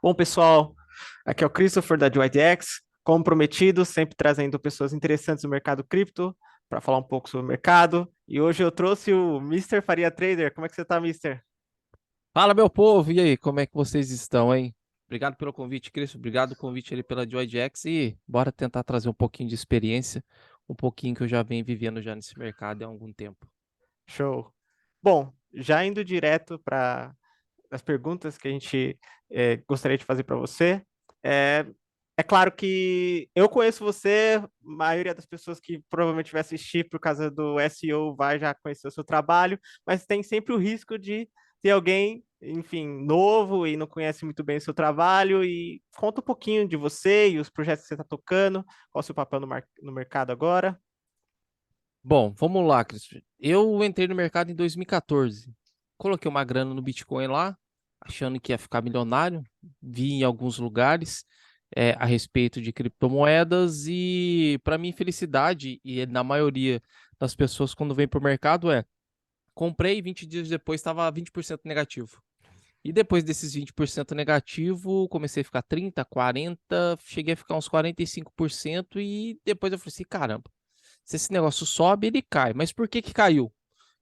Bom, pessoal, aqui é o Christopher da DYDX, como prometido, sempre trazendo pessoas interessantes do mercado cripto para falar um pouco sobre o mercado. E hoje eu trouxe o Mister Faria Trader. Como é que você tá, Mister? Fala, meu povo, e aí, como é que vocês estão, hein? Obrigado pelo convite, Cris. Obrigado pelo convite ali pela JoyJax e bora tentar trazer um pouquinho de experiência, um pouquinho que eu já venho vivendo já nesse mercado há algum tempo. Show. Bom, já indo direto para as perguntas que a gente gostaria de fazer para você. É, é claro que eu conheço você, a maioria das pessoas que provavelmente vai assistir por causa do SEO vai já conhecer o seu trabalho, mas tem sempre o risco de ter alguém, enfim, novo e não conhece muito bem o seu trabalho. E conta um pouquinho de você e os projetos que você está tocando, qual o seu papel no mercado agora. Bom, vamos lá, Cris. Eu entrei no mercado em 2014. Coloquei uma grana no Bitcoin lá, achando que ia ficar milionário. Vi em alguns lugares a respeito de criptomoedas e, para minha felicidade, e na maioria das pessoas quando vem para o mercado comprei 20 dias depois estava 20% negativo. E depois desses 20% negativo, comecei a ficar 30, 40, cheguei a ficar uns 45% e depois eu falei assim, caramba, se esse negócio sobe, ele cai. Mas por que que caiu?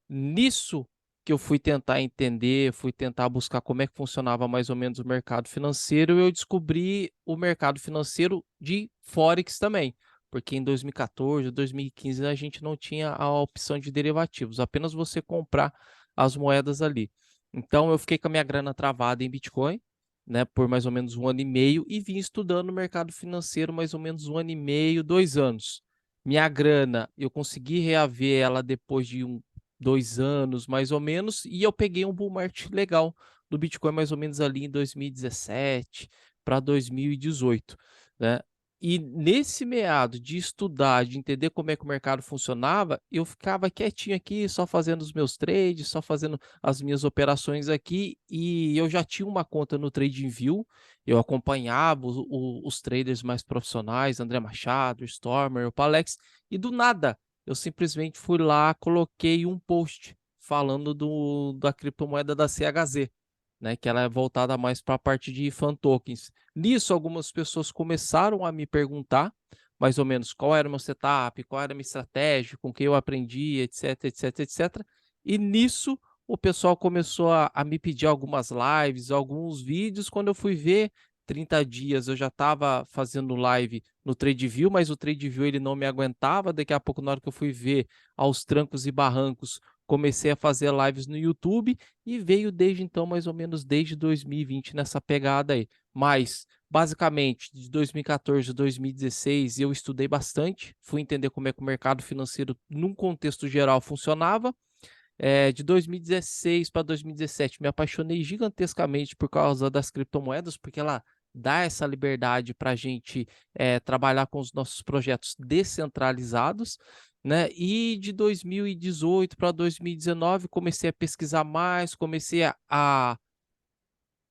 Nisso que eu fui tentar entender, fui tentar buscar como é que funcionava mais ou menos o mercado financeiro, eu descobri o mercado financeiro de Forex também. Porque em 2014, 2015 a gente não tinha a opção de derivativos, apenas você comprar as moedas ali. Então eu fiquei com a minha grana travada em Bitcoin, né, por mais ou menos um ano e meio e vim estudando o mercado financeiro mais ou menos um ano e meio, 2 anos. Minha grana, eu consegui reaver ela depois de 2 anos, mais ou menos, e eu peguei um bull market legal do Bitcoin mais ou menos ali em 2017 para 2018, né? E nesse meado de estudar, de entender como é que o mercado funcionava, eu ficava quietinho aqui, só fazendo os meus trades, só fazendo as minhas operações aqui, e eu já tinha uma conta no TradingView, eu acompanhava os traders mais profissionais, André Machado, Stormer, o Palex, e do nada eu simplesmente fui lá, coloquei um post falando da criptomoeda da CHZ, né, que ela é voltada mais para a parte de fan tokens. Nisso, algumas pessoas começaram a me perguntar mais ou menos qual era o meu setup, qual era a minha estratégia, com que eu aprendi, etc, etc, etc. E nisso, o pessoal começou a me pedir algumas lives, alguns vídeos. Quando eu fui ver, 30 dias eu já estava fazendo live no TradeView, mas o TradeView ele não me aguentava. Daqui a pouco, na hora que eu fui ver aos trancos e barrancos, comecei a fazer lives no YouTube e veio desde então, mais ou menos desde 2020 nessa pegada aí. Mas, basicamente, de 2014 a 2016, eu estudei bastante, fui entender como é que o mercado financeiro, num contexto geral, funcionava. De 2016 para 2017, me apaixonei gigantescamente por causa das criptomoedas, porque ela dá essa liberdade para a gente trabalhar com os nossos projetos descentralizados, né? E de 2018 para 2019 comecei a pesquisar mais, comecei a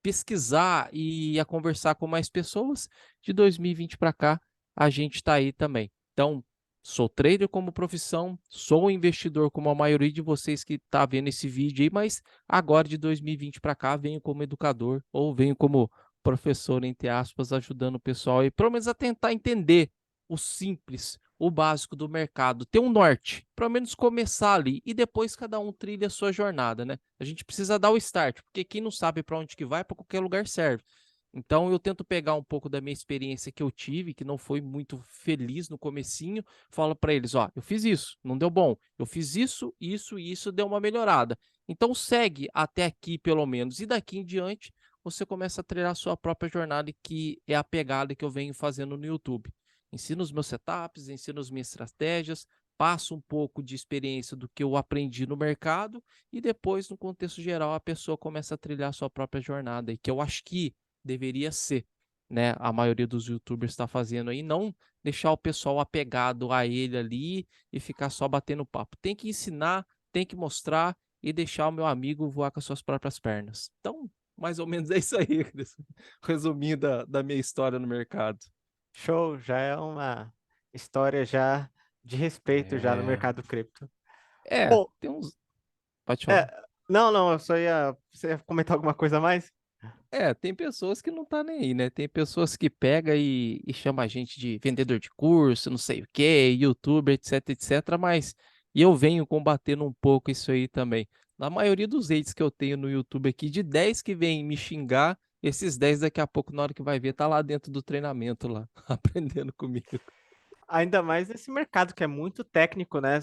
pesquisar e a conversar com mais pessoas. De 2020 para cá, a gente está aí também. Então, sou trader como profissão, sou um investidor como a maioria de vocês que está vendo esse vídeo aí, mas agora de 2020 para cá venho como educador ou venho como professor, entre aspas, ajudando o pessoal aí, pelo menos a tentar entender o simples, o básico do mercado, ter um norte, pelo menos começar ali e depois cada um trilha a sua jornada, né? A gente precisa dar o start, porque quem não sabe para onde que vai, para qualquer lugar serve. Então eu tento pegar um pouco da minha experiência que eu tive, que não foi muito feliz no comecinho, falo para eles, ó, eu fiz isso, não deu bom. Eu fiz isso, isso e isso deu uma melhorada. Então segue até aqui pelo menos e daqui em diante você começa a trilhar a sua própria jornada, que é a pegada que eu venho fazendo no YouTube. Ensino os meus setups, ensino as minhas estratégias, passo um pouco de experiência do que eu aprendi no mercado e depois, no contexto geral, a pessoa começa a trilhar a sua própria jornada, e que eu acho que deveria ser, né? A maioria dos YouTubers está fazendo aí, não deixar o pessoal apegado a ele ali e ficar só batendo papo. Tem que ensinar, tem que mostrar e deixar o meu amigo voar com as suas próprias pernas. Então, mais ou menos é isso aí, resumindo da minha história no mercado. Show, já é uma história já de respeito já no É, mercado cripto. é, Bom, tem uns. Pode falar. é, não, não, eu só ia, você ia comentar alguma coisa a mais? Tem pessoas que não tá nem aí, né? Tem pessoas que pega e chama a gente de vendedor de curso, não sei o quê, youtuber, etc, etc, mas eu venho combatendo um pouco isso aí também. Na maioria dos hates que eu tenho no YouTube aqui, de 10 que vêm me xingar, esses 10 daqui a pouco, na hora que vai ver, tá lá dentro do treinamento lá, aprendendo comigo. Ainda mais nesse mercado que é muito técnico, né?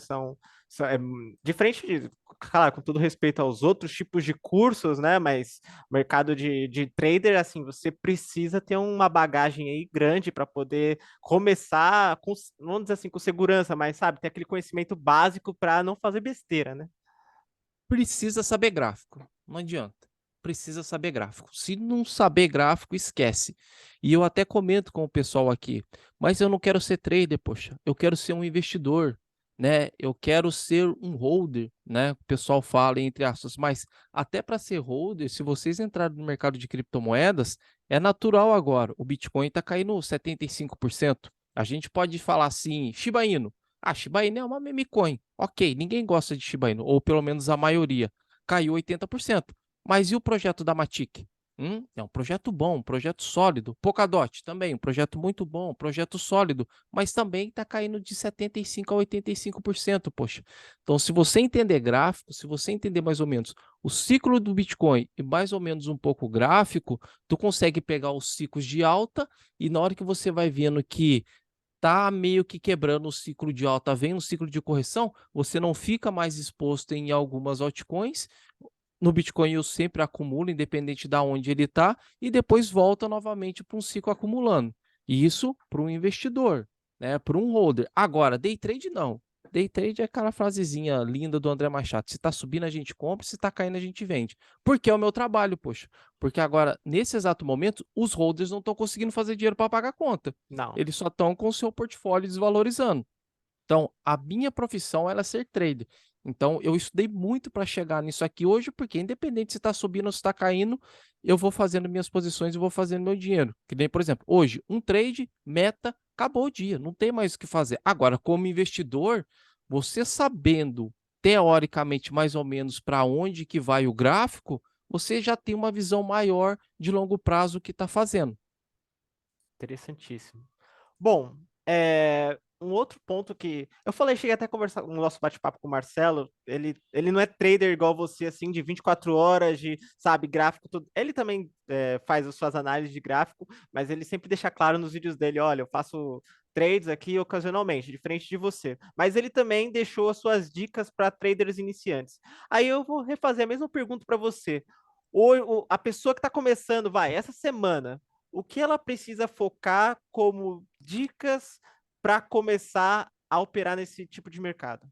Diferente de, claro, com todo respeito aos outros tipos de cursos, né? Mas o mercado de trader, assim, você precisa ter uma bagagem aí grande para poder começar com, não dizer assim, com segurança, mas sabe, ter aquele conhecimento básico para não fazer besteira, né? Precisa saber gráfico, não adianta. Precisa saber gráfico. Se não saber gráfico, esquece. E eu até comento com o pessoal aqui, mas eu não quero ser trader, poxa, eu quero ser um investidor, né? Eu quero ser um holder, né? O pessoal fala entre aspas, mas até para ser holder, se vocês entrarem no mercado de criptomoedas, é natural agora. O Bitcoin está caindo 75%. A gente pode falar assim, Shiba Inu. Ah, Shiba Inu é uma meme coin. Ok, ninguém gosta de Shiba Inu, ou pelo menos a maioria. Caiu 80%. Mas e o projeto da Matic? É um projeto bom, um projeto sólido. Polkadot também, um projeto muito bom, um projeto sólido, mas também está caindo de 75% a 85%, poxa. Então, se você entender gráfico, se você entender mais ou menos o ciclo do Bitcoin e mais ou menos um pouco o gráfico, tu consegue pegar os ciclos de alta e na hora que você vai vendo que tá meio que quebrando o ciclo de alta, vem um ciclo de correção, você não fica mais exposto em algumas altcoins. No Bitcoin eu sempre acumulo, independente de onde ele está, e depois volta novamente para um ciclo acumulando. E isso para um investidor, né? Para um holder. Agora, day trade não. Day trade é aquela frasezinha linda do André Machado. Se está subindo, a gente compra, se está caindo, a gente vende. Porque é o meu trabalho, poxa. Porque agora, nesse exato momento, os holders não estão conseguindo fazer dinheiro para pagar a conta. Não. Eles só estão com o seu portfólio desvalorizando. Então, a minha profissão era ser trader. Então, eu estudei muito para chegar nisso aqui hoje, porque independente se está subindo ou se está caindo, eu vou fazendo minhas posições e vou fazendo meu dinheiro. Que nem, por exemplo, hoje, um trade, meta, acabou o dia, não tem mais o que fazer. Agora, como investidor, você sabendo teoricamente mais ou menos para onde que vai o gráfico, você já tem uma visão maior de longo prazo que está fazendo. Interessantíssimo. Bom, um outro ponto que eu falei, cheguei até a conversar no nosso bate-papo com o Marcelo. Ele não é trader igual você, assim, de 24 horas, de, sabe, gráfico, tudo. Ele também faz as suas análises de gráfico, mas ele sempre deixa claro nos vídeos dele: olha, eu faço trades aqui ocasionalmente, diferente de você. Mas ele também deixou as suas dicas para traders iniciantes. Aí eu vou refazer a mesma pergunta para você. A pessoa que está começando, vai, essa semana, o que ela precisa focar como dicas para começar a operar nesse tipo de mercado?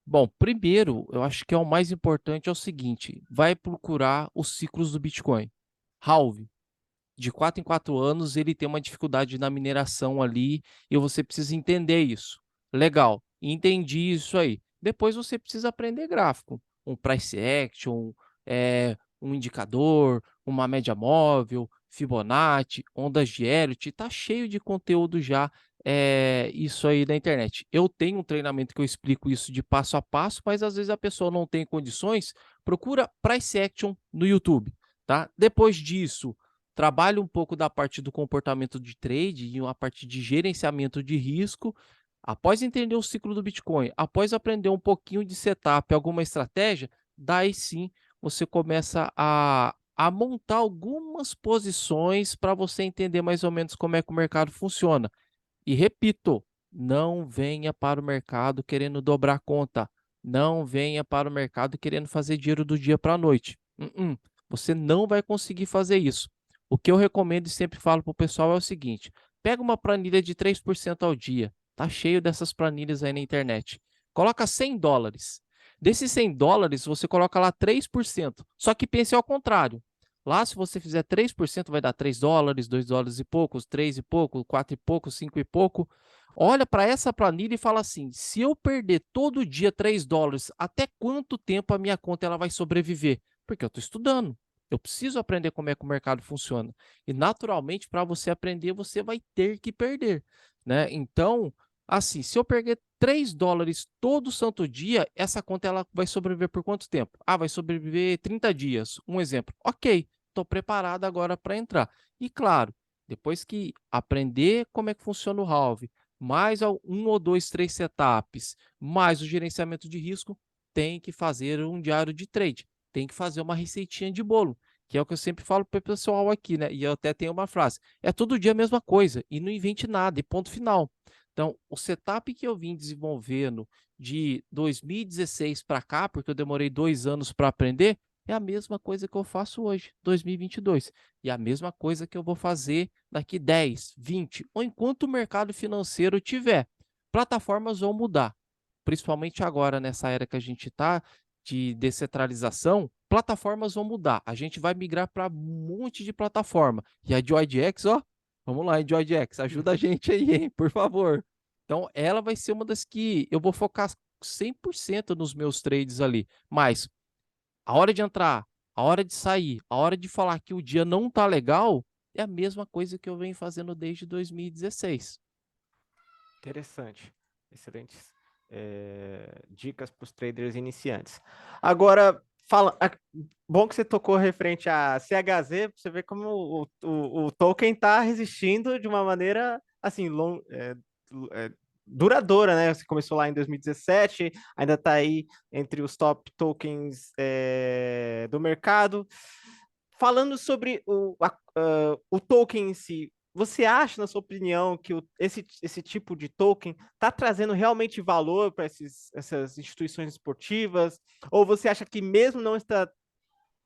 Bom, primeiro, eu acho que é o mais importante é o seguinte, vai procurar os ciclos do Bitcoin. Halve, de 4 em 4 anos, ele tem uma dificuldade na mineração ali e você precisa entender isso. Legal, entendi isso aí. Depois você precisa aprender gráfico, um price action, um indicador, uma média móvel, Fibonacci, ondas de Elliott, tá cheio de conteúdo já isso aí na internet. Eu tenho um treinamento que eu explico isso de passo a passo, mas às vezes a pessoa não tem condições, procura price action no YouTube, tá? Depois disso, trabalha um pouco da parte do comportamento de trade e uma parte de gerenciamento de risco. Após entender o ciclo do Bitcoin, após aprender um pouquinho de setup, alguma estratégia, daí sim você começa a montar algumas posições para você entender mais ou menos como é que o mercado funciona. E repito, não venha para o mercado querendo dobrar a conta. Não venha para o mercado querendo fazer dinheiro do dia para a noite. Você não vai conseguir fazer isso. O que eu recomendo e sempre falo para o pessoal é o seguinte: pega uma planilha de 3% ao dia. Tá cheio dessas planilhas aí na internet. Coloca US$ 100. Desses US$ 100, você coloca lá 3%. Só que pense ao contrário. Lá, se você fizer 3%, vai dar US$ 3, US$ 2 e poucos, 3 e pouco, 4 e pouco, 5 e pouco. Olha para essa planilha e fala assim: se eu perder todo dia US$ 3, até quanto tempo a minha conta ela vai sobreviver? Porque eu estou estudando. Eu preciso aprender como é que o mercado funciona. E naturalmente, para você aprender, você vai ter que perder, né? Então, assim, se eu perder US$ 3 todo santo dia, essa conta ela vai sobreviver por quanto tempo? Ah, vai sobreviver 30 dias. Um exemplo. Ok. estou preparado agora para entrar. E claro, depois que aprender como é que funciona o halve, mais um ou dois, três setups, mais o gerenciamento de risco, tem que fazer um diário de trade, tem que fazer uma receitinha de bolo, que é o que eu sempre falo para o pessoal aqui, né? E eu até tenho uma frase: é todo dia a mesma coisa e não invente nada, e ponto final. Então, o setup que eu vim desenvolvendo de 2016 para cá, porque eu demorei 2 anos para aprender, é a mesma coisa que eu faço hoje, 2022. E a mesma coisa que eu vou fazer daqui 10, 20, ou enquanto o mercado financeiro tiver. Plataformas vão mudar, principalmente agora nessa era que a gente está de descentralização, plataformas vão mudar. A gente vai migrar para um monte de plataforma. E a JoyDX, ó, vamos lá, JoyDX, ajuda a gente aí, hein, por favor. Então, ela vai ser uma das que eu vou focar 100% nos meus trades ali. Mas a hora de entrar, a hora de sair, a hora de falar que o dia não tá legal, é a mesma coisa que eu venho fazendo desde 2016. Interessante. Excelentes dicas para os traders iniciantes. Agora, bom que você tocou referente a CHZ, você vê como o token está resistindo de uma maneira assim, duradoura, né? Você começou lá em 2017, ainda está aí entre os top tokens do mercado. Falando sobre o token em si, você acha, na sua opinião, que esse tipo de token está trazendo realmente valor para essas instituições esportivas? Ou você acha que mesmo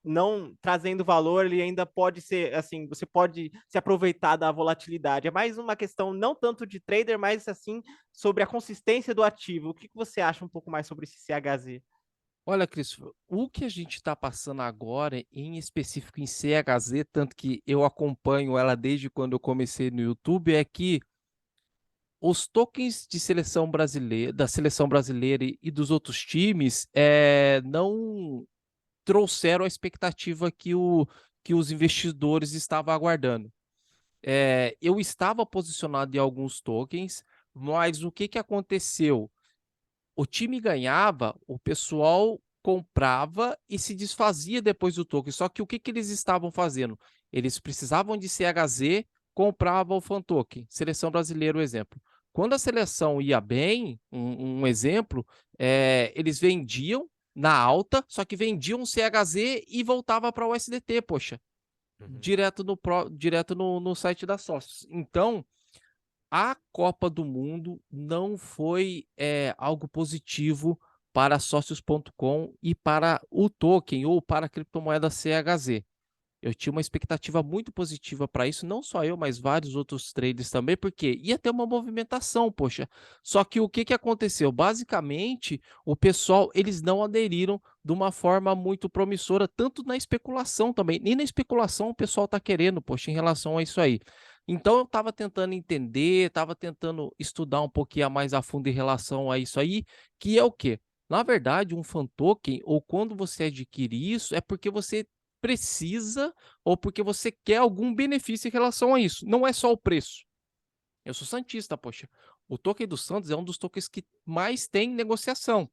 não trazendo valor, ele ainda pode ser, assim, você pode se aproveitar da volatilidade? É mais uma questão não tanto de trader, mas assim, sobre a consistência do ativo. O que você acha um pouco mais sobre esse CHZ? Olha, Cris, o que a gente está passando agora, em específico em CHZ, tanto que eu acompanho ela desde quando eu comecei no YouTube, é que os tokens de seleção brasileira, da seleção brasileira e dos outros times não trouxeram a expectativa que os investidores estavam aguardando. Eu estava posicionado em alguns tokens, mas o que, que aconteceu? O time ganhava, o pessoal comprava e se desfazia depois do token. Só que o que, que eles estavam fazendo? Eles precisavam de CHZ, compravam o fan token. Seleção brasileira, o exemplo. Quando a seleção ia bem, um exemplo, eles vendiam na alta, só que vendiam CHZ e voltava para o USDT, poxa, Uhum. direto no site da sócios. Então, a Copa do Mundo não foi algo positivo para sócios.com e para o token ou para a criptomoeda CHZ. Eu tinha uma expectativa muito positiva para isso, não só eu, mas vários outros traders também, porque ia ter uma movimentação, poxa. Só que o que, que aconteceu? Basicamente, o pessoal, eles não aderiram de uma forma muito promissora, tanto na especulação também. Nem na especulação o pessoal está querendo, poxa, em relação a isso aí. Então eu estava tentando entender, estava tentando estudar um pouquinho mais a fundo em relação a isso aí, que é o quê? Na verdade, um fan token, ou quando você adquire isso, é porque você precisa ou porque você quer algum benefício em relação a isso. Não é só o preço. Eu sou santista, poxa. O token do Santos é um dos tokens que mais tem negociação.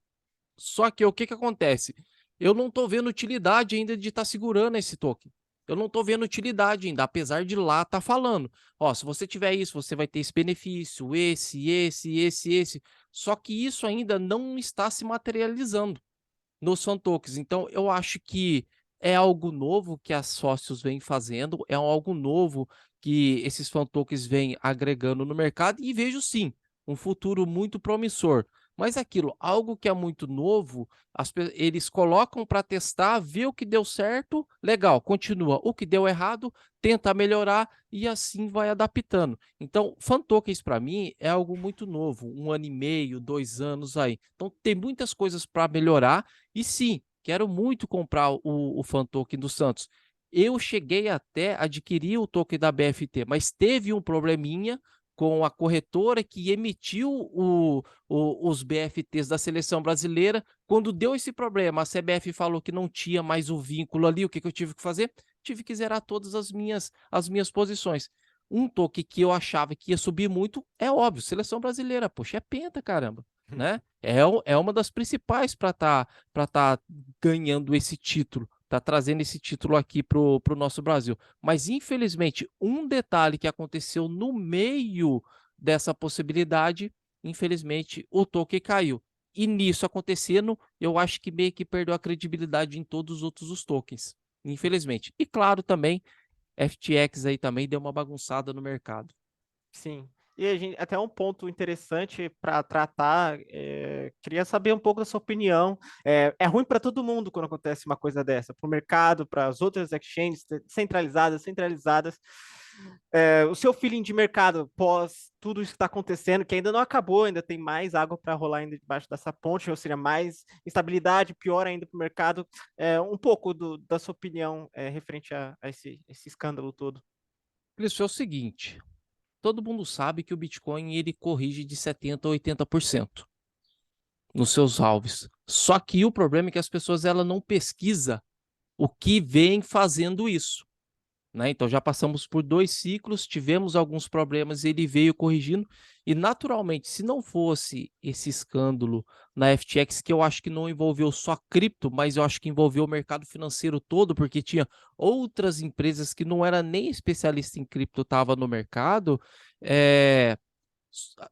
Só que o que, que acontece? Eu não estou vendo utilidade ainda de estar segurando esse token. Eu não estou vendo utilidade ainda, apesar de lá estar falando. Ó, se você tiver isso, você vai ter esse benefício, esse. Só que isso ainda não está se materializando nos fan tokens. Então, eu acho que é algo novo que as sócios vêm fazendo, é algo novo que esses fan tokens vêm agregando no mercado e vejo sim um futuro muito promissor. Mas aquilo, algo que é muito novo, eles colocam para testar, vê o que deu certo, legal, continua. O que deu errado, tenta melhorar e assim vai adaptando. Então, fan tokens para mim é algo muito novo, 1 ano e meio, 2 anos aí. Então, tem muitas coisas para melhorar e sim, quero muito comprar o fan token do Santos. Eu cheguei até a adquirir o token da BFT, mas teve um probleminha com a corretora que emitiu os BFTs da seleção brasileira. Quando deu esse problema, a CBF falou que não tinha mais o vínculo ali. O que, que eu tive que fazer? Tive que zerar todas as minhas posições. Um token que eu achava que ia subir muito, é óbvio, seleção brasileira, poxa, é penta, caramba, né? É uma das principais para tá ganhando esse título. tá trazendo esse título aqui pro nosso Brasil. Mas, infelizmente, um detalhe que aconteceu no meio dessa possibilidade, infelizmente, o token caiu. E nisso acontecendo, eu acho que meio que perdeu a credibilidade em todos os outros os tokens, infelizmente. E claro, também, FTX aí também deu uma bagunçada no mercado. Sim. E a gente, até um ponto interessante para tratar, queria saber um pouco da sua opinião. É ruim para todo mundo quando acontece uma coisa dessa, para o mercado, para as outras exchanges centralizadas. O seu feeling de mercado pós tudo isso que está acontecendo, que ainda não acabou, ainda tem mais água para rolar ainda debaixo dessa ponte, ou seja, mais instabilidade, pior ainda para o mercado. Um pouco da sua opinião referente a esse escândalo todo. Isso é o seguinte, todo mundo sabe que o Bitcoin ele corrige de 70% a 80% nos seus alvos. Só que o problema é que as pessoas ela não pesquisa o que vem fazendo isso. Né? Então já passamos por 2 ciclos, tivemos alguns problemas, ele veio corrigindo, e naturalmente, se não fosse esse escândalo na FTX, que eu acho que não envolveu só cripto, mas eu acho que envolveu o mercado financeiro todo, porque tinha outras empresas que não era nem especialista em cripto, estava no mercado, é,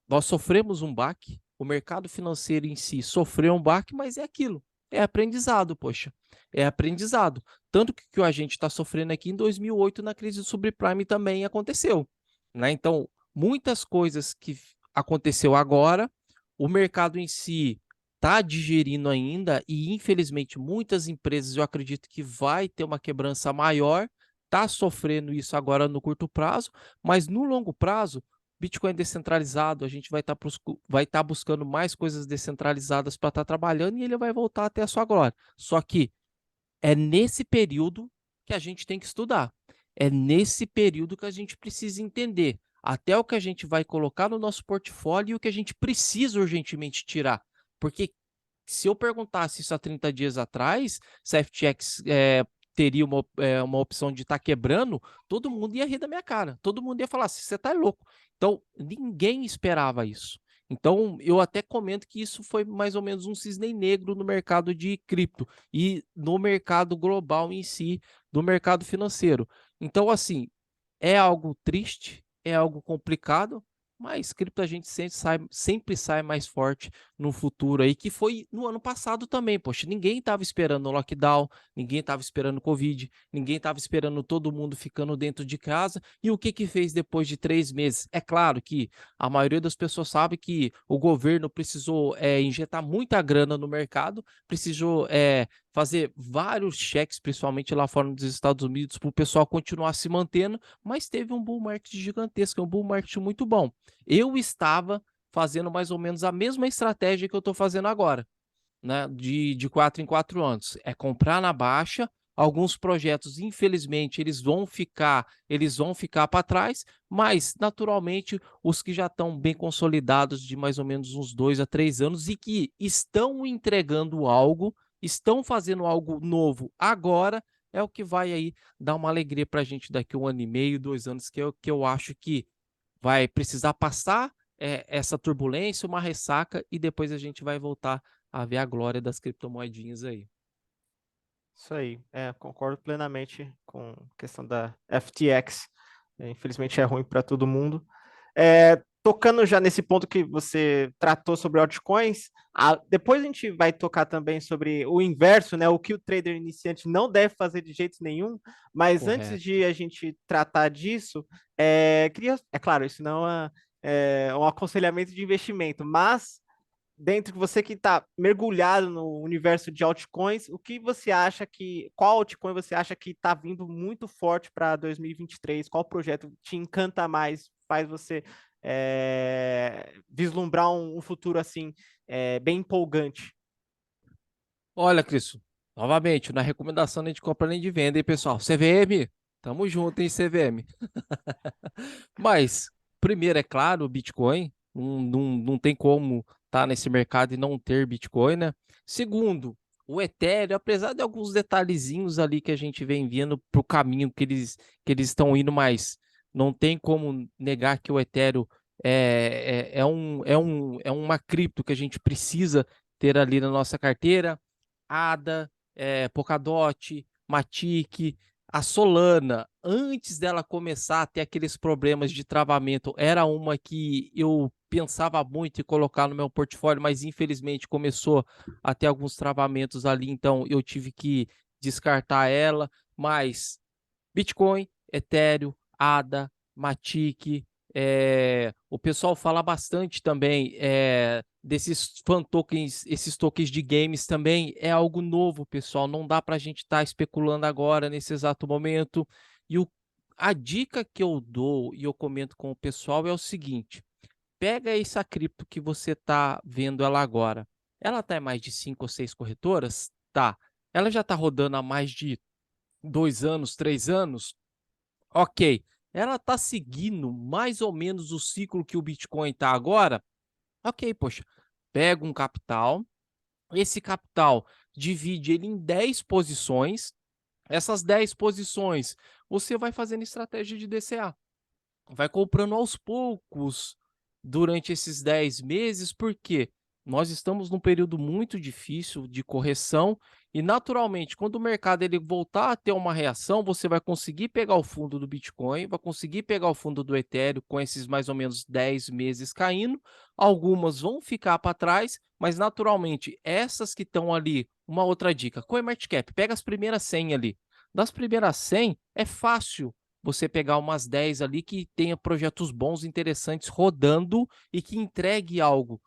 nós sofremos um baque, o mercado financeiro em si sofreu um baque, mas é aquilo, é aprendizado, poxa, é aprendizado. Tanto que o que a gente está sofrendo aqui em 2008, na crise do subprime, também aconteceu. Né? Então, muitas coisas que aconteceu agora, o mercado em si está digerindo ainda, e infelizmente muitas empresas, eu acredito que vai ter uma quebrança maior, está sofrendo isso agora no curto prazo, mas no longo prazo, Bitcoin descentralizado, a gente vai tá buscando mais coisas descentralizadas para estar trabalhando e ele vai voltar até a sua glória. Só que é nesse período que a gente tem que estudar. É nesse período que a gente precisa entender até o que a gente vai colocar no nosso portfólio e o que a gente precisa urgentemente tirar. Porque se eu perguntasse isso há 30 dias atrás, se a FTX teria uma opção de estar quebrando, todo mundo ia rir da minha cara. Todo mundo ia falar assim, você tá louco. Então, ninguém esperava isso. Então, eu até comento que isso foi mais ou menos um cisne negro no mercado de cripto e no mercado global em si, do mercado financeiro. Então, assim, é algo triste, é algo complicado, mas cripto a gente sempre sai mais forte no futuro aí, que foi no ano passado também, poxa, ninguém estava esperando o lockdown, ninguém estava esperando o Covid, ninguém estava esperando todo mundo ficando dentro de casa, e o que que fez depois de 3 meses? É claro que a maioria das pessoas sabe que o governo precisou injetar muita grana no mercado, precisou fazer vários cheques, principalmente lá fora dos Estados Unidos, para o pessoal continuar se mantendo, mas teve um bull market gigantesco, um bull market muito bom. Eu estava fazendo mais ou menos a mesma estratégia que eu estou fazendo agora, né? De 4 em 4 anos. É comprar na baixa. Alguns projetos, infelizmente, eles vão ficar para trás, mas naturalmente os que já estão bem consolidados de mais ou menos uns 2 a 3 anos e que estão entregando algo, estão fazendo algo novo agora, é o que vai aí dar uma alegria para a gente daqui 1 ano e meio, 2 anos, que eu acho que vai precisar passar essa turbulência, uma ressaca, e depois a gente vai voltar a ver a glória das criptomoedinhas aí. Isso aí, concordo plenamente com a questão da FTX. Infelizmente é ruim para todo mundo. Tocando já nesse ponto que você tratou sobre altcoins, depois a gente vai tocar também sobre o inverso, né? O que o trader iniciante não deve fazer de jeito nenhum. Mas antes Correto. de a gente tratar disso, é claro, isso não é um aconselhamento de investimento, mas dentro de você que está mergulhado no universo de altcoins, o que você acha qual altcoin você acha que está vindo muito forte para 2023? Qual projeto te encanta mais, faz você vislumbrar um futuro assim bem empolgante? Olha, Cristo, novamente, na recomendação nem de compra nem de venda, hein, pessoal? CVM, tamo junto, hein, CVM? Mas, primeiro, é claro, o Bitcoin, não tem como estar nesse mercado e não ter Bitcoin, né? Segundo, o Ethereum, apesar de alguns detalhezinhos ali que a gente vem vendo pro caminho que eles estão indo, mas não tem como negar que o Ethereum é uma cripto que a gente precisa ter ali na nossa carteira. ADA, Polkadot, Matic, a Solana, antes dela começar a ter aqueles problemas de travamento, era uma que eu pensava muito em colocar no meu portfólio, mas infelizmente começou a ter alguns travamentos ali, então eu tive que descartar ela. Mas Bitcoin, Ethereum, ADA, Matic, o pessoal fala bastante também desses fan tokens, esses tokens de games também é algo novo, pessoal. Não dá para a gente estar especulando agora nesse exato momento. E a dica que eu dou e eu comento com o pessoal é o seguinte: pega essa cripto que você está vendo ela agora. Ela está em mais de 5 ou 6 corretoras? Tá. Ela já está rodando há mais de 2 anos, 3 anos? Ok. Ela está seguindo mais ou menos o ciclo que o Bitcoin está agora? Ok, poxa. Pega um capital, esse capital divide ele em 10 posições. Essas 10 posições você vai fazendo estratégia de DCA. Vai comprando aos poucos durante esses 10 meses, porque nós estamos num período muito difícil de correção e, naturalmente, quando o mercado ele voltar a ter uma reação, você vai conseguir pegar o fundo do Bitcoin, vai conseguir pegar o fundo do Ethereum com esses mais ou menos 10 meses caindo. Algumas vão ficar para trás, mas, naturalmente, essas que estão ali, uma outra dica, CoinMarketCap, pega as primeiras 100 ali. Das primeiras 100, é fácil você pegar umas 10 ali que tenha projetos bons, interessantes, rodando e que entregue algo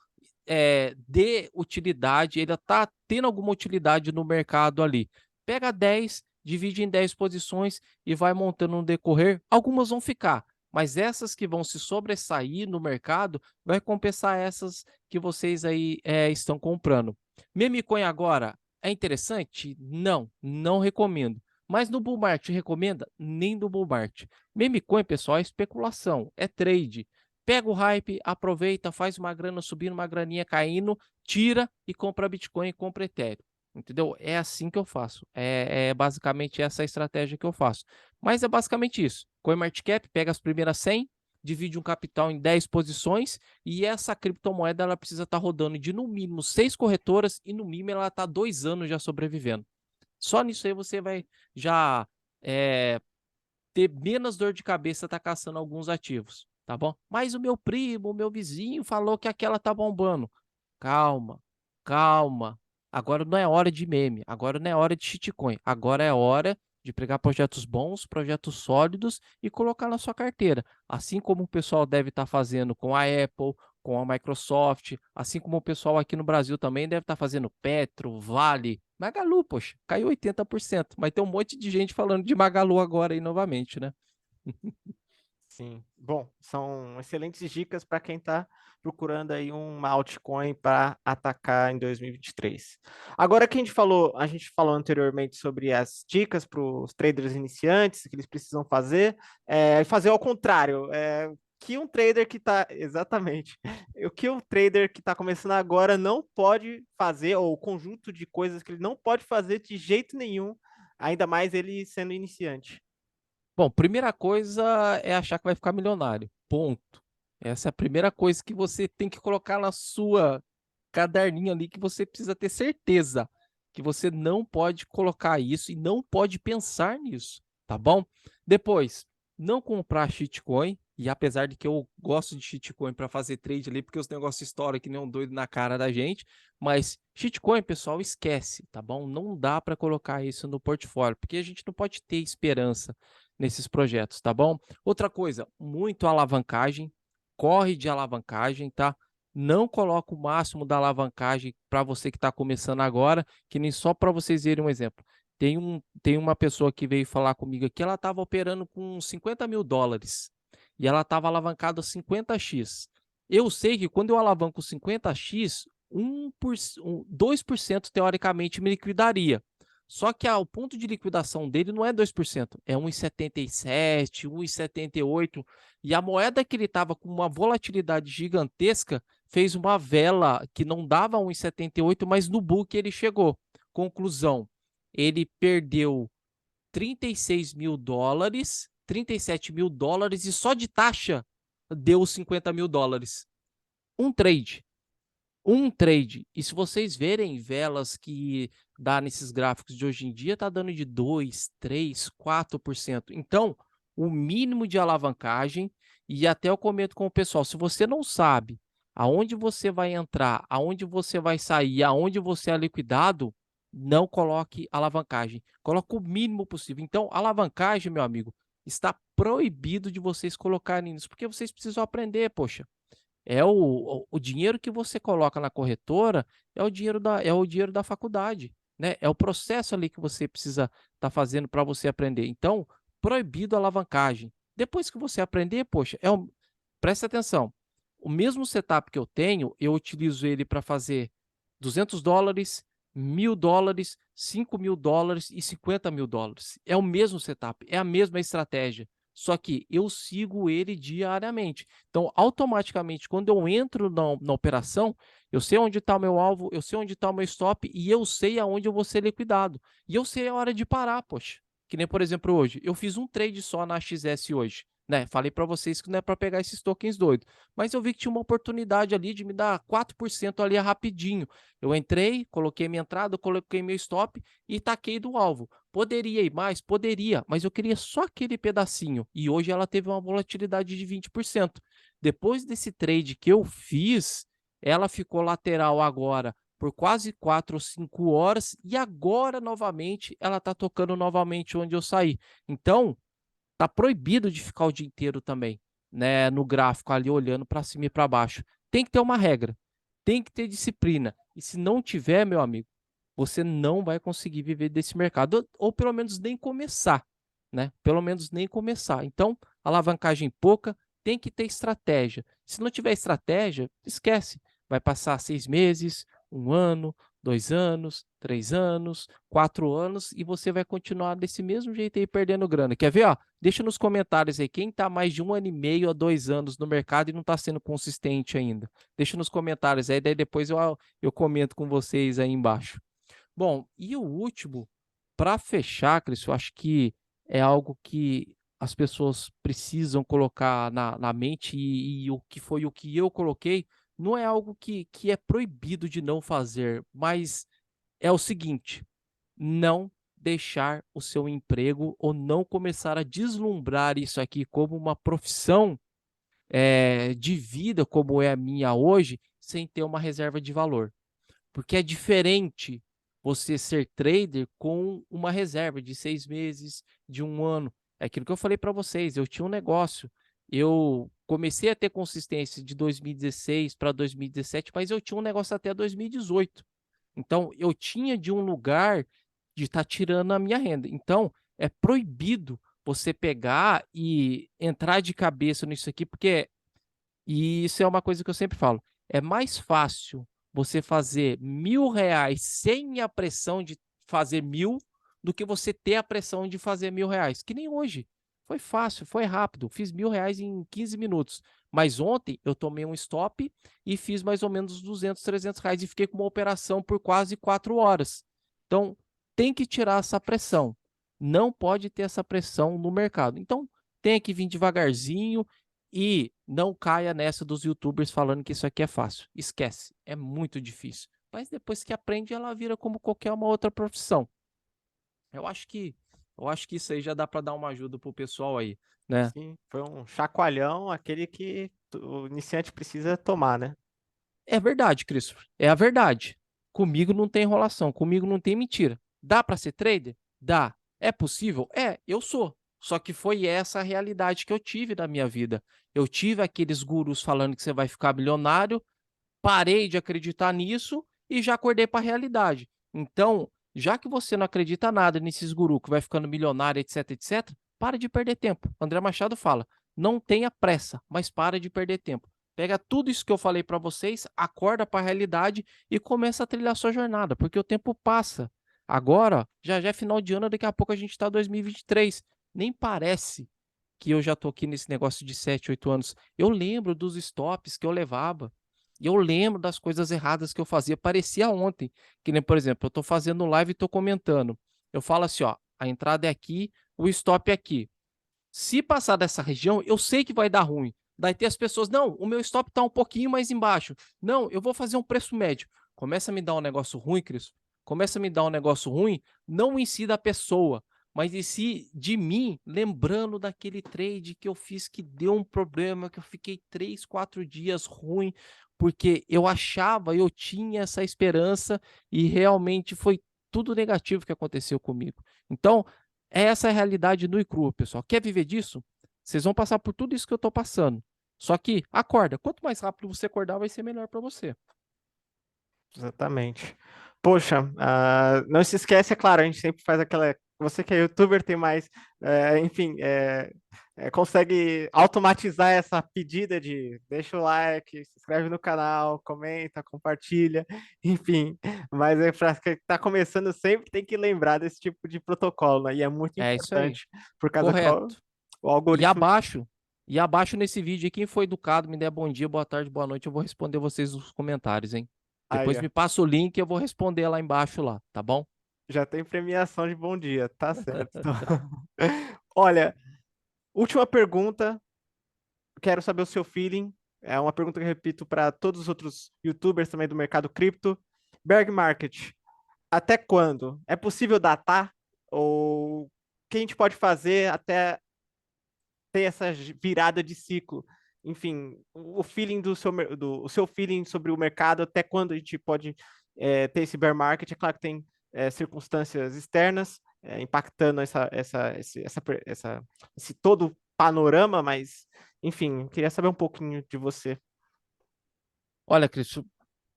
de utilidade, ele está tendo alguma utilidade no mercado ali. Pega 10, divide em 10 posições e vai montando no decorrer. Algumas vão ficar, mas essas que vão se sobressair no mercado vai compensar essas que vocês aí estão comprando. Memecoin agora é interessante? Não, não recomendo. Mas no bull market recomenda? Nem no bull market. Meme coin, pessoal, é especulação, é trade. Pega o hype, aproveita, faz uma grana subindo, uma graninha caindo, tira e compra Bitcoin e compra Ethereum. Entendeu? É assim que eu faço. É basicamente essa a estratégia que eu faço. Mas é basicamente isso. CoinMarketCap pega as primeiras 100, divide um capital em 10 posições e essa criptomoeda ela precisa estar rodando de no mínimo 6 corretoras e no mínimo ela está 2 anos já sobrevivendo. Só nisso aí você vai já ter menos dor de cabeça tá caçando alguns ativos, tá bom? Mas o meu primo, o meu vizinho falou que aquela tá bombando. Calma, calma. Agora não é hora de meme, agora não é hora de shitcoin. Agora é hora de pegar projetos bons, projetos sólidos e colocar na sua carteira. Assim como o pessoal deve estar fazendo com a Apple, com a Microsoft, assim como o pessoal aqui no Brasil também deve estar fazendo Petro, Vale, Magalu, poxa, caiu 80%, mas tem um monte de gente falando de Magalu agora aí novamente, né? Sim. Bom, são excelentes dicas para quem está procurando aí uma altcoin para atacar em 2023. Agora que a gente falou anteriormente sobre as dicas para os traders iniciantes, que eles precisam fazer, fazer ao contrário, que um trader que está exatamente, o que o trader que está começando agora não pode fazer, ou o conjunto de coisas que ele não pode fazer de jeito nenhum, ainda mais ele sendo iniciante. Bom, primeira coisa é achar que vai ficar milionário. Ponto. Essa é a primeira coisa que você tem que colocar na sua caderninho ali, que você precisa ter certeza que você não pode colocar isso e não pode pensar nisso, tá bom? Depois, não comprar shitcoin, e apesar de que eu gosto de shitcoin para fazer trade ali, porque os negócios estouram que nem um doido na cara da gente, mas shitcoin, pessoal, esquece, tá bom? Não dá para colocar isso no portfólio, porque a gente não pode ter esperança nesses projetos, tá bom? Outra coisa, muito alavancagem, corre de alavancagem, tá? Não coloca o máximo da alavancagem para você que está começando agora, que nem só para vocês verem um exemplo. Tem uma pessoa que veio falar comigo aqui, ela estava operando com 50 mil dólares e ela estava alavancada 50x. Eu sei que quando eu alavanco 50x, 2% teoricamente me liquidaria. Só que o ponto de liquidação dele não é 2%, é 1,77, 1,78. E a moeda que ele estava com uma volatilidade gigantesca fez uma vela que não dava 1,78, mas no book ele chegou. Conclusão, ele perdeu 36 mil dólares, 37 mil dólares e só de taxa deu 50 mil dólares. Um trade. Um trade. E se vocês verem velas que dá nesses gráficos de hoje em dia, está dando de 2, 3, 4%. Então, o mínimo de alavancagem, e até eu comento com o pessoal, se você não sabe aonde você vai entrar, aonde você vai sair, aonde você é liquidado, não coloque alavancagem. Coloque o mínimo possível. Então, alavancagem, meu amigo, está proibido de vocês colocarem isso, porque vocês precisam aprender, poxa. É o dinheiro que você coloca na corretora é o dinheiro da faculdade, né? É o processo ali que você precisa estar fazendo para você aprender. Então, proibido a alavancagem. Depois que você aprender, poxa, presta atenção. O mesmo setup que eu tenho, eu utilizo ele para fazer $200, $1.000, $5.000 e $50.000. É o mesmo setup, é a mesma estratégia. Só que eu sigo ele diariamente. Então, automaticamente, quando eu entro na operação, eu sei onde está o meu alvo, eu sei onde está o meu stop e eu sei aonde eu vou ser liquidado. E eu sei a hora de parar, poxa. Que nem, por exemplo, hoje. Eu fiz um trade só na XS hoje. Né? Falei para vocês que não é para pegar esses tokens doidos. Mas eu vi que tinha uma oportunidade ali de me dar 4% ali rapidinho. Eu entrei, coloquei minha entrada, coloquei meu stop e taquei do alvo. Poderia ir mais? Poderia, mas eu queria só aquele pedacinho. E hoje ela teve uma volatilidade de 20%. Depois desse trade que eu fiz, ela ficou lateral agora por quase 4 ou 5 horas e agora novamente ela está tocando novamente onde eu saí. Então, tá proibido de ficar o dia inteiro também, né, no gráfico ali olhando para cima e para baixo. Tem que ter uma regra, tem que ter disciplina. E se não tiver, meu amigo, você não vai conseguir viver desse mercado, ou pelo menos nem começar, né? Pelo menos nem começar. Então, alavancagem pouca, tem que ter estratégia. Se não tiver estratégia, esquece. Vai passar 6 meses, 1 ano, 2 anos, 3 anos, 4 anos, e você vai continuar desse mesmo jeito aí perdendo grana. Quer ver? Ó? Deixa nos comentários aí quem está mais de 1 ano e meio a 2 anos no mercado e não está sendo consistente ainda. Deixa nos comentários aí, daí depois eu comento com vocês aí embaixo. Bom, e o último, para fechar, Cris, eu acho que é algo que as pessoas precisam colocar na mente, e o que foi o que eu coloquei, não é algo que é proibido de não fazer, mas é o seguinte: não deixar o seu emprego ou não começar a deslumbrar isso aqui como uma profissão de vida, como é a minha hoje, sem ter uma reserva de valor. Porque é diferente você ser trader com uma reserva de 6 meses, de 1 ano. É aquilo que eu falei para vocês, eu tinha um negócio, eu comecei a ter consistência de 2016 para 2017, mas eu tinha um negócio até 2018. Então, eu tinha de um lugar de estar tirando a minha renda. Então, é proibido você pegar e entrar de cabeça nisso aqui, porque e isso é uma coisa que eu sempre falo. É mais fácil você fazer R$ 1.000 sem a pressão de fazer 1.000 do que você ter a pressão de fazer R$ 1.000. Que nem hoje. Foi fácil, foi rápido. Fiz R$ 1.000 em 15 minutos. Mas ontem eu tomei um stop e fiz mais ou menos R$ 200, R$ 300 e fiquei com uma operação por quase 4 horas. Então, tem que tirar essa pressão. Não pode ter essa pressão no mercado. Então, tem que vir devagarzinho e não caia nessa dos YouTubers falando que isso aqui é fácil. Esquece, é muito difícil. Mas depois que aprende, ela vira como qualquer uma outra profissão. Eu acho que, eu acho que isso aí já dá para dar uma ajuda pro pessoal aí, né? Sim, foi um chacoalhão, aquele que o iniciante precisa tomar, né? É verdade, Christopher. É a verdade. Comigo não tem enrolação, comigo não tem mentira. Dá para ser trader? Dá. É possível? É, eu sou. Só que foi essa a realidade que eu tive na minha vida. Eu tive aqueles gurus falando que você vai ficar milionário, parei de acreditar nisso e já acordei para a realidade. Então, já que você não acredita nada nesses gurus que vai ficando milionário, etc, etc, para de perder tempo. André Machado fala: não tenha pressa, mas para de perder tempo. Pega tudo isso que eu falei para vocês, acorda para a realidade e começa a trilhar a sua jornada, porque o tempo passa. Agora, já é final de ano, daqui a pouco a gente está em 2023. Nem parece que eu já tô aqui nesse negócio de 7, 8 anos. Eu lembro dos stops que eu levava. E eu lembro das coisas erradas que eu fazia. Parecia ontem. Que nem, por exemplo, eu tô fazendo live e tô comentando. Eu falo assim, ó, a entrada é aqui, o stop é aqui. Se passar dessa região, eu sei que vai dar ruim. Daí tem as pessoas, não, o meu stop tá um pouquinho mais embaixo. Não, eu vou fazer um preço médio. Começa a me dar um negócio ruim, Cris. começa a me dar um negócio ruim, não em si da pessoa, mas em si de mim, lembrando daquele trade que eu fiz que deu um problema, que eu fiquei 3, 4 dias ruim, porque eu achava, eu tinha essa esperança e realmente foi tudo negativo que aconteceu comigo. Então, essa é a realidade nua e crua, pessoal. Quer viver disso? Vocês vão passar por tudo isso que eu estou passando. Só que acorda. Quanto mais rápido você acordar, vai ser melhor para você. Exatamente. Poxa, não se esquece, é claro, a gente sempre faz aquela. Você que é youtuber tem mais, enfim, consegue automatizar essa pedida de deixa o like, se inscreve no canal, comenta, compartilha, enfim. Mas é para quem está começando sempre tem que lembrar desse tipo de protocolo, né? E é muito É isso aí. importante, por causa que o Correto. E algoritmo. abaixo, e abaixo nesse vídeo, quem foi educado, me der bom dia, boa tarde, boa noite, eu vou responder vocês nos comentários, hein? Aí, Depois ó, me passa o link e eu vou responder lá embaixo lá, tá bom? já tem premiação de bom dia, tá certo. Então, olha, última pergunta. Quero saber o seu feeling. É uma pergunta que eu repito para todos os outros YouTubers também do mercado cripto. Bear market, até quando? É possível datar? Ou o que a gente pode fazer até ter essa virada de ciclo? Enfim, o feeling o seu feeling sobre o mercado, até quando a gente pode ter esse bear market? É claro que tem circunstâncias externas impactando esse todo panorama, mas enfim, queria saber um pouquinho de você. Olha, Cristo,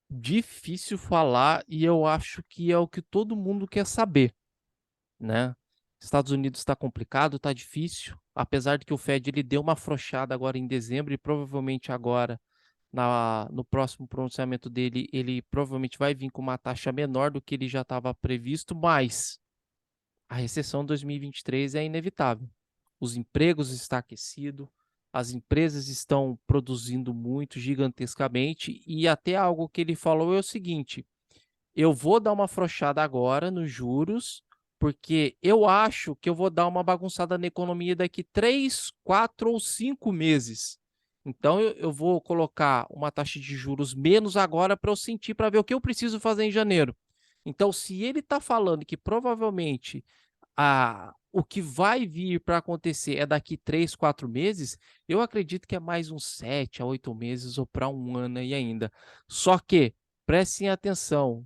difícil falar e eu acho que é o que todo mundo quer saber, né? Estados Unidos está complicado, está difícil, apesar de que o Fed ele deu uma afrouxada agora em dezembro e provavelmente agora no próximo pronunciamento dele, ele provavelmente vai vir com uma taxa menor do que ele já estava previsto, mas a recessão 2023 é inevitável. Os empregos estão aquecidos, as empresas estão produzindo muito gigantescamente e até algo que ele falou é o seguinte: eu vou dar uma afrouxada agora nos juros, porque eu acho que eu vou dar uma bagunçada na economia daqui 3, 4 ou 5 meses. Então eu vou colocar uma taxa de juros menos agora para eu sentir, para ver o que eu preciso fazer em janeiro. Então, se ele está falando que provavelmente o que vai vir para acontecer é daqui 3, 4 meses, eu acredito que é mais uns 7 a 8 meses ou para um ano aí ainda. Só que, prestem atenção,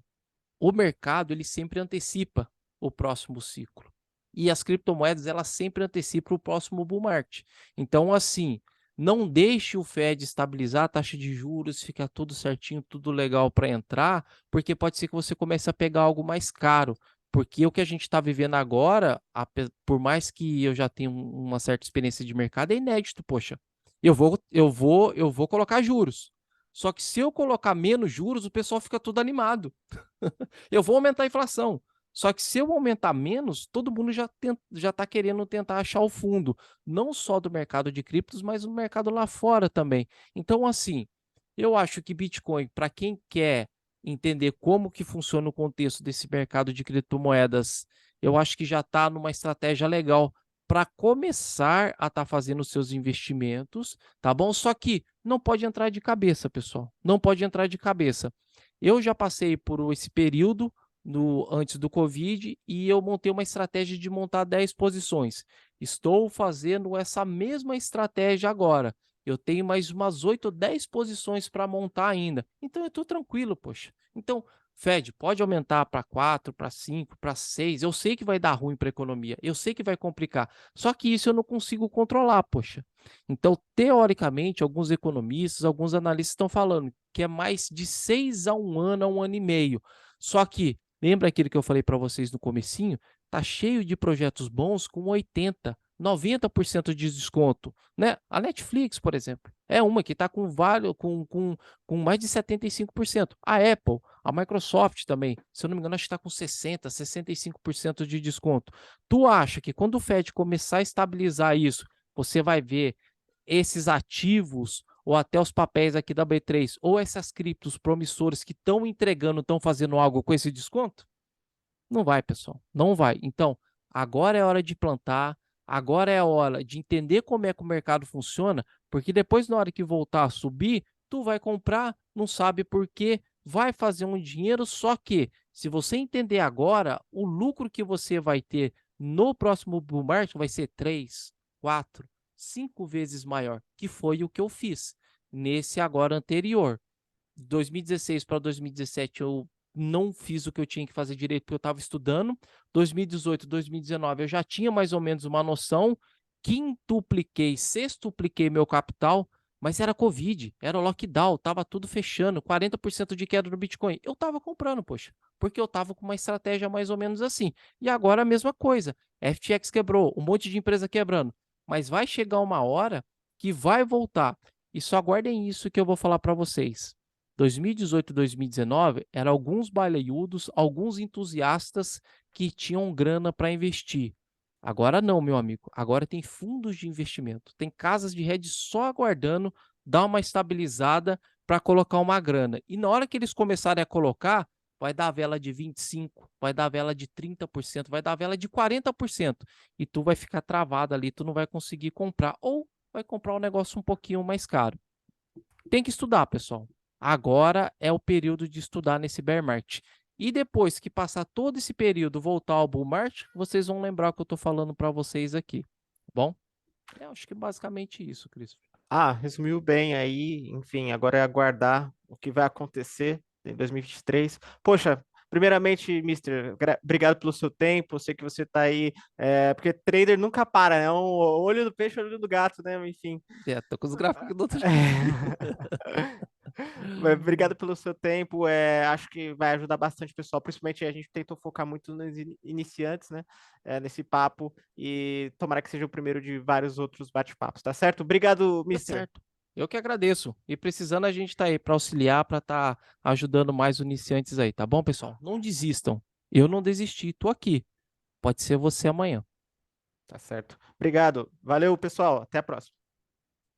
o mercado ele sempre antecipa o próximo ciclo. E as criptomoedas elas sempre antecipam o próximo bull market. Então, assim, não deixe o Fed estabilizar a taxa de juros, ficar tudo certinho, tudo legal para entrar, porque pode ser que você comece a pegar algo mais caro. Porque o que a gente está vivendo agora, por mais que eu já tenha uma certa experiência de mercado, é inédito, poxa. Eu vou colocar juros. Só que se eu colocar menos juros, o pessoal fica todo animado. Eu vou aumentar a inflação. Só que se eu aumentar menos, todo mundo já está querendo tentar achar o fundo, não só do mercado de criptos, mas no mercado lá fora também. Então, assim, eu acho que Bitcoin, para quem quer entender como que funciona o contexto desse mercado de criptomoedas, eu acho que já está numa estratégia legal para começar a estar fazendo seus investimentos, tá bom? Só que não pode entrar de cabeça, pessoal. Não pode entrar de cabeça. Eu já passei por esse período antes do Covid e eu montei uma estratégia de montar 10 posições. Estou fazendo essa mesma estratégia agora. Eu tenho mais umas 8 ou 10 posições para montar ainda. Então eu estou tranquilo, poxa. Então, Fed, pode aumentar para 4, para 5, para 6. Eu sei que vai dar ruim para a economia. Eu sei que vai complicar. Só que isso eu não consigo controlar, poxa. Então, teoricamente, alguns economistas, alguns analistas estão falando que é mais de 6 a um ano e meio. Só que, lembra aquilo que eu falei para vocês no comecinho? Tá cheio de projetos bons com 80, 90% de desconto, né? A Netflix, por exemplo, é uma que está com mais de 75%. A Apple, a Microsoft também, se eu não me engano, acho que está com 60, 65% de desconto. Tu acha que quando o Fed começar a estabilizar isso, você vai ver esses ativos ou até os papéis aqui da B3 ou essas criptos promissoras que estão entregando, estão fazendo algo com esse desconto? Não vai, pessoal, não vai. Então, agora é hora de plantar, agora é a hora de entender como é que o mercado funciona, porque depois, na hora que voltar a subir, tu vai comprar, não sabe por quê, vai fazer um dinheiro, só que Se você entender agora, o lucro que você vai ter no próximo bull market vai ser 3, 4, 5 vezes maior, que foi o que eu fiz nesse agora anterior. 2016 para 2017 eu não fiz o que eu tinha que fazer direito porque eu estava estudando. 2018, 2019 eu já tinha mais ou menos uma noção. Quintupliquei, sextupliquei meu capital, mas era Covid, era lockdown, tava tudo fechando, 40% de queda no Bitcoin. Eu tava comprando, poxa, porque eu tava com uma estratégia mais ou menos assim. E agora a mesma coisa. FTX quebrou, um monte de empresa quebrando, mas vai chegar uma hora que vai voltar. E só guardem isso que eu vou falar para vocês. 2018 e 2019 eram alguns baleiudos, alguns entusiastas que tinham grana para investir. Agora não, meu amigo. Agora tem fundos de investimento, tem casas de hedge só aguardando dar uma estabilizada para colocar uma grana. E na hora que eles começarem a colocar, vai dar vela de 25%, vai dar vela de 30%, vai dar vela de 40%. E tu vai ficar travado ali, tu não vai conseguir comprar. Ou vai comprar um negócio um pouquinho mais caro. Tem que estudar, pessoal. Agora é o período de estudar nesse bear market. E depois que passar todo esse período, voltar ao bull market, vocês vão lembrar o que eu estou falando para vocês aqui. Tá bom? Eu acho que é basicamente isso, Cris. Ah, resumiu bem aí. Enfim, agora é aguardar o que vai acontecer em 2023. Poxa, primeiramente, Mister, obrigado pelo seu tempo. Eu sei que você está aí, porque trader nunca para, né? Um olho do peixe, olho do gato, né? Enfim. É, tô com os gráficos do outro É. lado. Obrigado pelo seu tempo. Acho que vai ajudar bastante o pessoal. Principalmente a gente tentou focar muito nos iniciantes, né? Nesse papo. E tomara que seja o primeiro de vários outros bate-papos, tá certo? Obrigado, Tá Mister. certo. Eu que agradeço. E precisando, a gente tá aí para auxiliar, para estar ajudando mais os iniciantes aí, tá bom, pessoal? Não desistam. Eu não desisti, tô aqui. Pode ser você amanhã. Tá certo. Obrigado. Valeu, pessoal. Até a próxima.